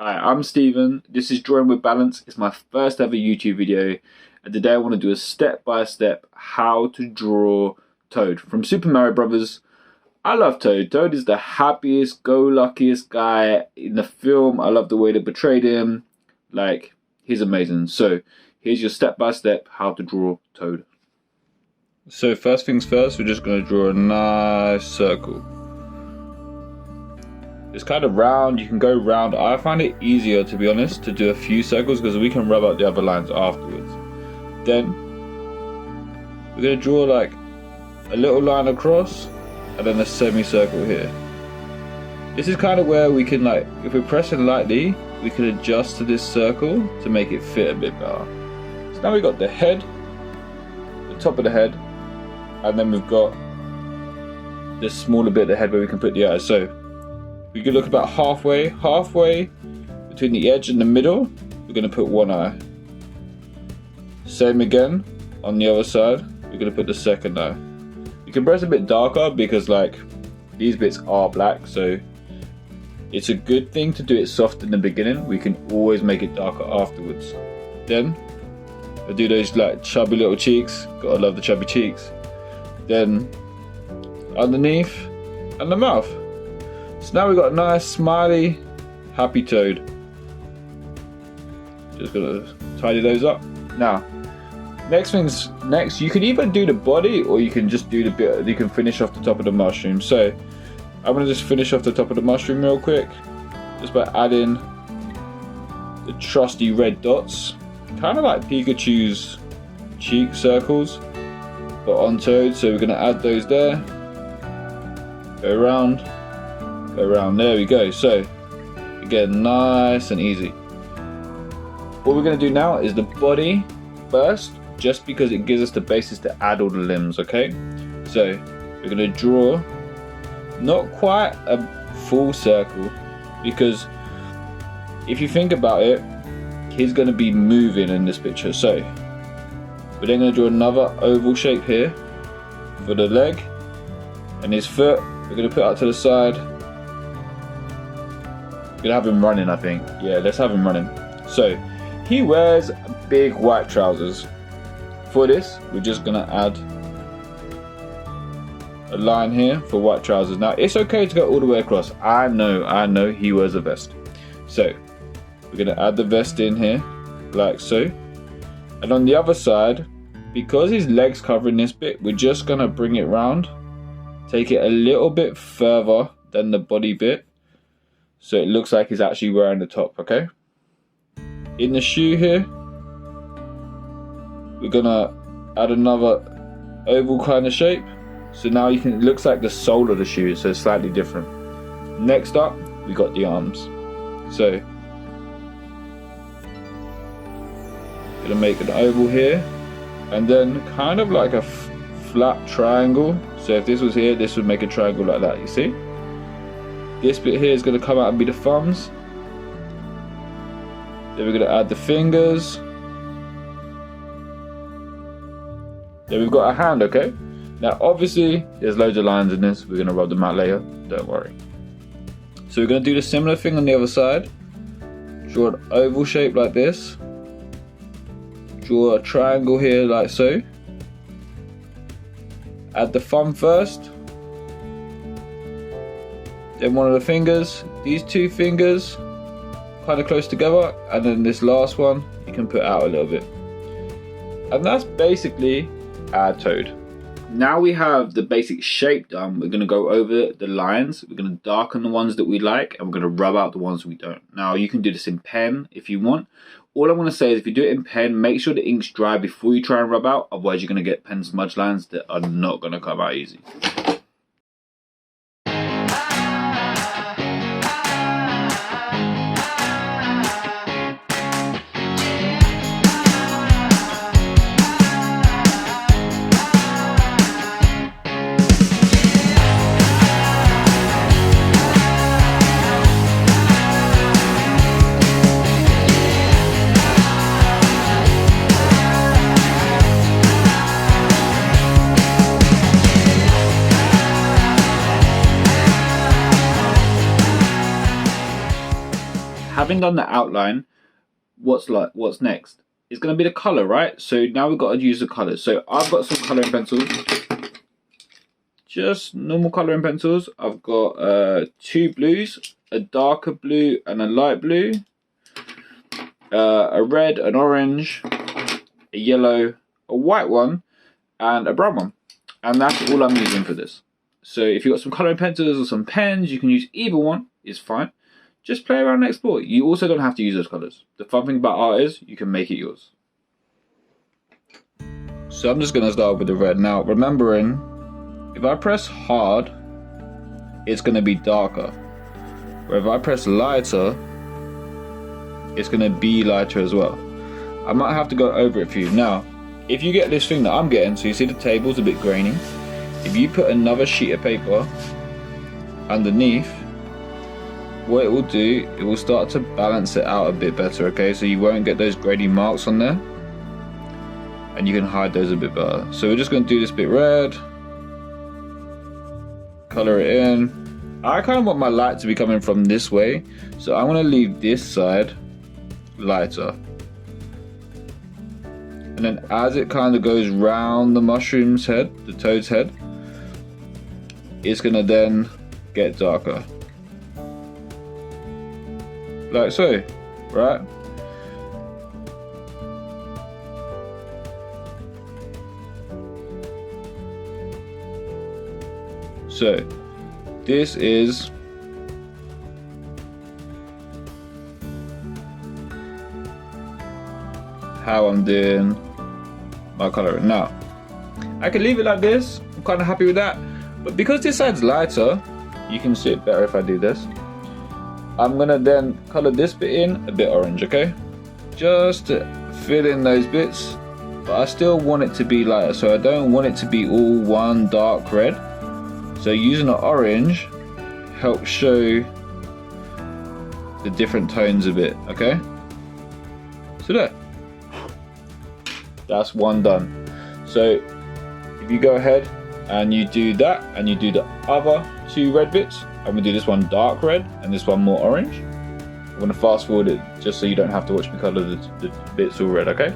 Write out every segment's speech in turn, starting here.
Hi, I'm Steven. This is Drawing with Balance. It's my first ever YouTube video, and today I want to do a step-by-step how to draw Toad from Super Mario Brothers. I love Toad. Toad is the happiest, go-luckiest guy in the film. I love the way they portrayed him. Like, he's amazing. So, here's your step-by-step how to draw Toad. So first things first, we're just going to draw a nice circle. It's kind of round, you can go round. I find it easier, to be honest, to do a few circles because we can rub out the other lines afterwards. Then we're going to draw like a little line across and then a semicircle here. This is kind of where we can, like, if we're pressing lightly, we can adjust to this circle to make it fit a bit better. So now we've got the head, the top of the head, and then we've got this smaller bit of the head where we can put the eyes. So we can look about halfway between the edge and the middle, we're going to put one eye. Same again on the other side, we're going to put the second eye. You can press a bit darker because like these bits are black, so it's a good thing to do it soft in the beginning. We can always make it darker afterwards. Then I do those like chubby little cheeks, gotta love the chubby cheeks. Then underneath and the mouth. So now we've got a nice smiley happy Toad. Just gonna tidy those up. Now next you can either do the body or you can just do the bit, you can finish off the top of the mushroom. So I'm gonna just finish off the top of the mushroom real quick, just by adding the trusty red dots, kind of like Pikachu's cheek circles but on Toad. So we're gonna add those there, go around, there we go. So again, nice and easy. What we're going to do now is the body first, just because it gives us the basis to add all the limbs, okay? So we're going to draw not quite a full circle, because if you think about it, he's going to be moving in this picture. So we're then going to draw another oval shape here for the leg, and his foot we're going to put out to the side. We're gonna have him running, I think. Yeah, let's have him running. So he wears big white trousers. For this, we're just gonna add a line here for white trousers. Now it's okay to go all the way across. I know he wears a vest. So we're gonna add the vest in here, like so. And on the other side, because his leg's covering this bit, we're just gonna bring it round, take it a little bit further than the body bit, so it looks like he's actually wearing the top, okay? In the shoe here, we're gonna add another oval kind of shape. So now it looks like the sole of the shoe, so it's slightly different. Next up, we got the arms. So, gonna make an oval here, and then kind of like a flat triangle. So if this was here, this would make a triangle like that, you see? This bit here is going to come out and be the thumbs. Then we're going to add the fingers. Then we've got a hand, okay? Now obviously there's loads of lines in this. We're going to rub them out later, don't worry. So we're going to do the similar thing on the other side. Draw an oval shape like this. Draw a triangle here like so. Add the thumb first. Then one of the fingers, these two fingers kind of close together, and then this last one you can put out a little bit. And that's basically our Toad. Now we have the basic shape done, we're going to go over the lines, we're going to darken the ones that we like, and we're going to rub out the ones we don't. Now you can do this in pen if you want. All I want to say is if you do it in pen, make sure the ink's dry before you try and rub out, otherwise you're going to get pen smudge lines that are not going to come out easy. having done the outline, what's next? It's going to be the color, right? So now we've got to use the colors. So I've got some coloring pencils, just normal coloring pencils. I've got 2 blues, a darker blue and a light blue, a red, an orange, a yellow, a white one, and a brown one. And that's all I'm using for this. So if you've got some coloring pencils or some pens, you can use either one, it's fine. Just play around and explore. You also don't have to use those colors. The fun thing about art is you can make it yours. So I'm just going to start with the red. Now, remembering, if I press hard, it's going to be darker. Where if I press lighter, it's going to be lighter as well. I might have to go over it for you. Now, if you get this thing that I'm getting, so you see the table's a bit grainy, if you put another sheet of paper underneath, what it will do, it will start to balance it out a bit better, okay? So you won't get those grainy marks on there, and you can hide those a bit better. So we're just going to do this bit red, color it in. I kind of want my light to be coming from this way, so I'm going to leave this side lighter. And then as it kind of goes round the mushroom's head, the toad's head, it's going to then get darker. Like so, right? So, this is how I'm doing my coloring. Now, I can leave it like this. I'm kind of happy with that. But because this side's lighter, you can see it better if I do this. I'm gonna then color this bit in a bit orange, okay? Just to fill in those bits. But I still want it to be lighter, so I don't want it to be all one dark red. So using the orange helps show the different tones a bit, okay? So there. That's one done. So if you go ahead and you do that, and you do the other 2 red bits, I'm gonna do this one dark red and this one more orange. I'm gonna fast forward it just so you don't have to watch me color the bits all red, okay?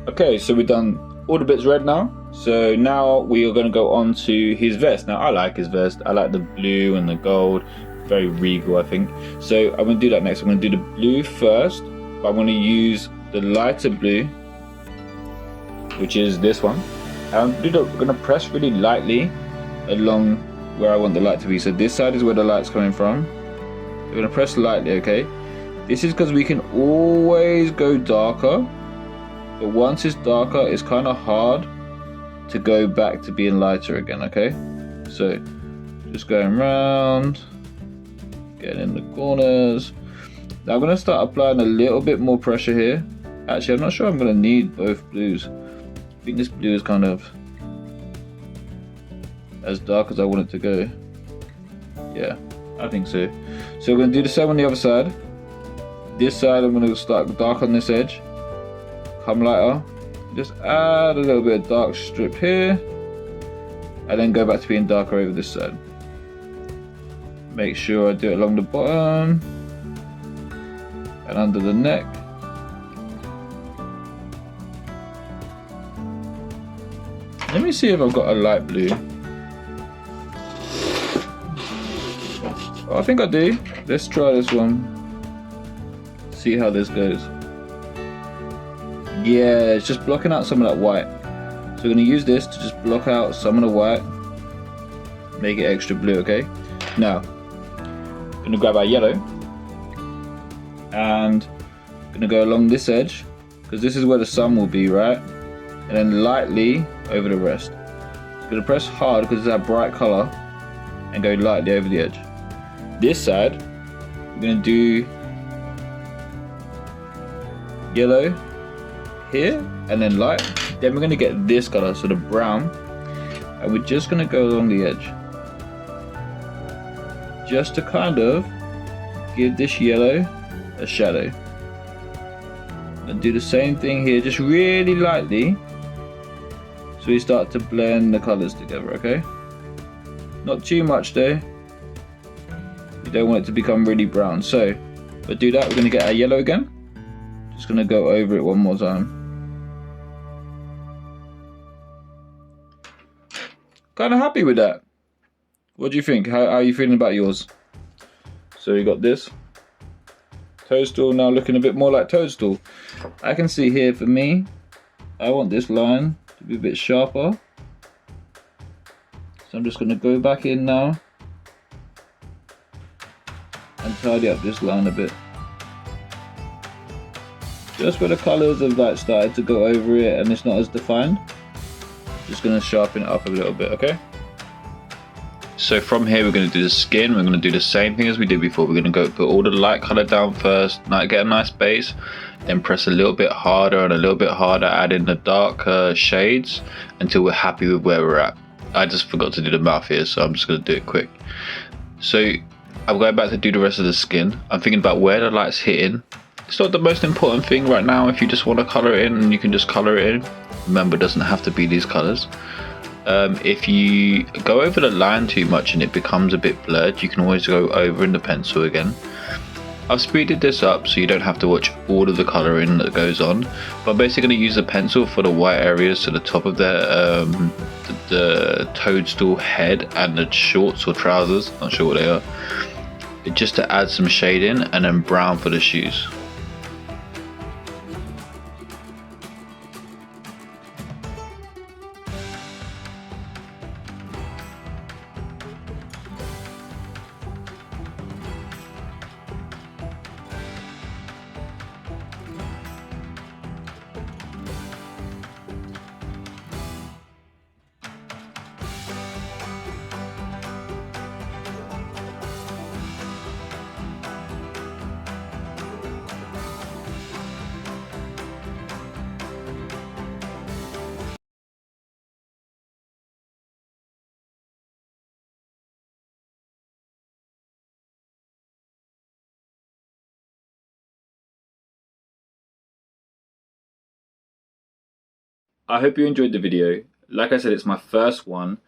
Okay, so we've done all the bits red now. So now we are going to go on to his vest. Now I like his vest. I like the blue and the gold. Very regal, I think. So I'm going to do that next. I'm going to do the blue first. But I'm going to use the lighter blue, which is this one. And we're going to press really lightly along where I want the light to be. So this side is where the light's coming from. We're going to press lightly, okay? This is because we can always go darker. But once it's darker, it's kind of hard to go back to being lighter again, okay? So, just going around, getting in the corners. Now I'm going to start applying a little bit more pressure here. Actually, I'm not sure I'm going to need both blues. I think this blue is kind of as dark as I want it to go. Yeah, I think so. So we're going to do the same on the other side. This side, I'm going to start dark on this edge. Come lighter, just add a little bit of dark strip here, and then go back to being darker over this side. Make sure I do it along the bottom and under the neck. Let me see if I've got a light blue. Oh, I think I do. Let's try this one. See how this goes. Yeah, it's just blocking out some of that white. So we're going to use this to just block out some of the white. Make it extra blue, okay? Now, I'm going to grab our yellow. And I'm going to go along this edge. Because this is where the sun will be, right? and then lightly over the rest. It's going to press hard because it's that bright color, and go lightly over the edge. This side, we're going to do yellow here, and then light. Then we're going to get this color, so the brown, and we're just going to go along the edge, just to kind of give this yellow a shadow. And do the same thing here, just really lightly, so we start to blend the colors together, okay? Not too much though. You don't want it to become really brown. So, but do that, we're going to get our yellow again. Just going to go over it one more time. Kind of happy with that. What do you think? How are you feeling about yours? So we got this. Toadstool now looking a bit more like Toadstool. I can see here for me, I want this line to be a bit sharper. So I'm just going to go back in now and tidy up this line a bit. Just where the colours have like started to go over it and it's not as defined. Just going to sharpen it up a little bit, okay? So from here we're going to do the skin. We're going to do the same thing as we did before. We're going to go put all the light colour down first, get a nice base, then press a little bit harder and a little bit harder, add in the darker shades until we're happy with where we're at. I just forgot to do the mouth here, so I'm just going to do it quick. So I'm going back to do the rest of the skin. I'm thinking about where the light's hitting. It's not the most important thing right now. If you just want to colour it in, and you can just colour it in. Remember, it doesn't have to be these colours. If you go over the line too much and it becomes a bit blurred, you can always go over in the pencil again. I've speeded this up so you don't have to watch all of the colouring that goes on, but I'm basically going to use the pencil for the white areas to the top of the Toadstool head and the shorts or trousers, not sure what they are, just to add some shading, and then brown for the shoes. I hope you enjoyed the video. Like I said, it's my first one.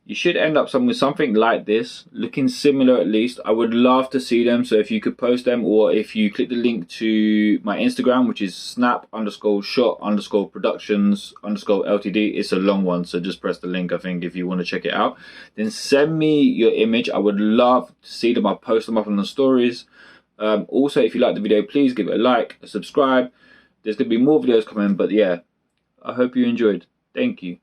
You should end up with something like this, looking similar at least. I would love to see them, so if you could post them, or if you click the link to my Instagram, which is snap_shot_productions_ltd. It's a long one, so just press the link, I think, if you want to check it out. Then send me your image. I would love to see them. I'll post them up on the stories. Also, if you like the video, please give it a like, a subscribe. There's going to be more videos coming, but yeah, I hope you enjoyed. Thank you.